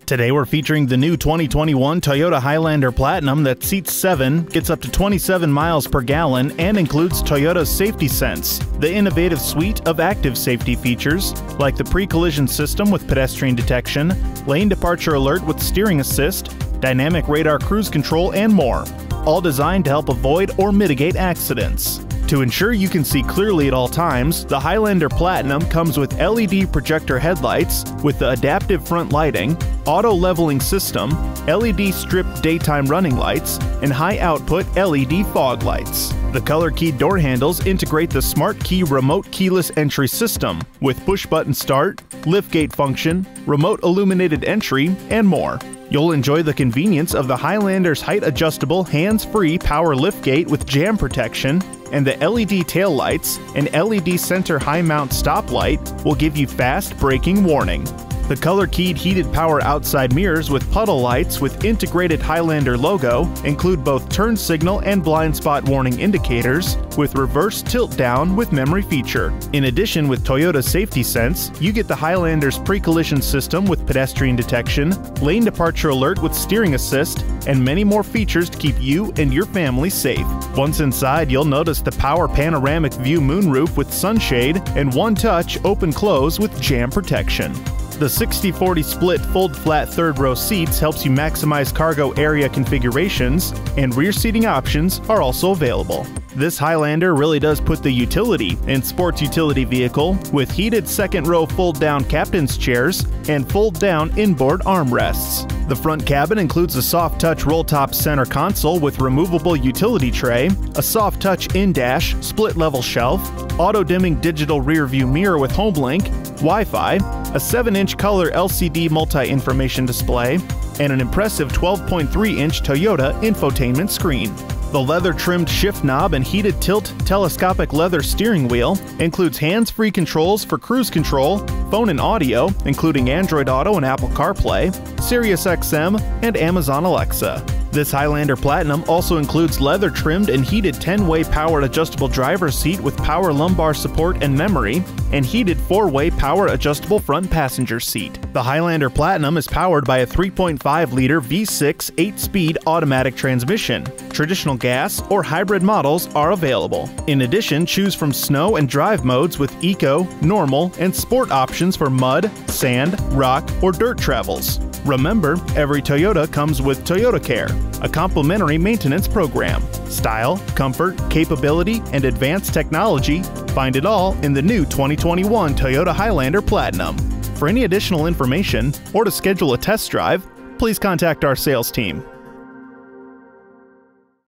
Today we're featuring the new 2021 Toyota Highlander Platinum that seats 7, gets up to 27 miles per gallon, and includes Toyota's Safety Sense, the innovative suite of active safety features like the pre-collision system with pedestrian detection, lane departure alert with steering assist, dynamic radar cruise control, and more, all designed to help avoid or mitigate accidents. To ensure you can see clearly at all times, the Highlander Platinum comes with LED projector headlights with the adaptive front lighting, auto-leveling system, LED strip daytime running lights, and high-output LED fog lights. The color-keyed door handles integrate the Smart Key remote keyless entry system with push-button start, liftgate function, remote illuminated entry, and more. You'll enjoy the convenience of the Highlanders Height-adjustable hands-free power liftgate with jam protection, and the LED taillights and LED center high-mount stoplight will give you fast braking warning. The color-keyed heated power outside mirrors with puddle lights with integrated Highlander logo include both turn signal and blind spot warning indicators with reverse tilt down with memory feature. In addition, with Toyota's Safety Sense, you get the Highlander's pre-collision system with pedestrian detection, lane departure alert with steering assist, and many more features to keep you and your family safe. Once inside, you'll notice the power panoramic view moonroof with sunshade and one-touch open-close with jam protection. The 60/40 split fold-flat third-row seats helps you maximize cargo area configurations, and rear seating options are also available. This Highlander really does put the utility in sports utility vehicle with heated second-row fold-down captain's chairs and fold-down inboard armrests. The front cabin includes a soft-touch roll-top center console with removable utility tray, a soft-touch in-dash split-level shelf, auto-dimming digital rear-view mirror with HomeLink, Wi-Fi, a 7-inch color LCD multi-information display, and an impressive 12.3-inch Toyota infotainment screen. The leather-trimmed shift knob and heated tilt telescopic leather steering wheel includes hands-free controls for cruise control, phone and audio, including Android Auto and Apple CarPlay, SiriusXM, and Amazon Alexa. This Highlander Platinum also includes leather-trimmed and heated 10-way power adjustable driver's seat with power lumbar support and memory, and heated 4-way power adjustable front passenger seat. The Highlander Platinum is powered by a 3.5-liter V6 8-speed automatic transmission. Traditional gas or hybrid models are available. In addition, choose from snow and drive modes with eco, normal, and sport options for mud, sand, rock, or dirt travels. Remember, every Toyota comes with Toyota Care, a complimentary maintenance program. Style, comfort, capability, and advanced technology, find it all in the new 2021 Toyota Highlander Platinum. For any additional information or to schedule a test drive, please contact our sales team.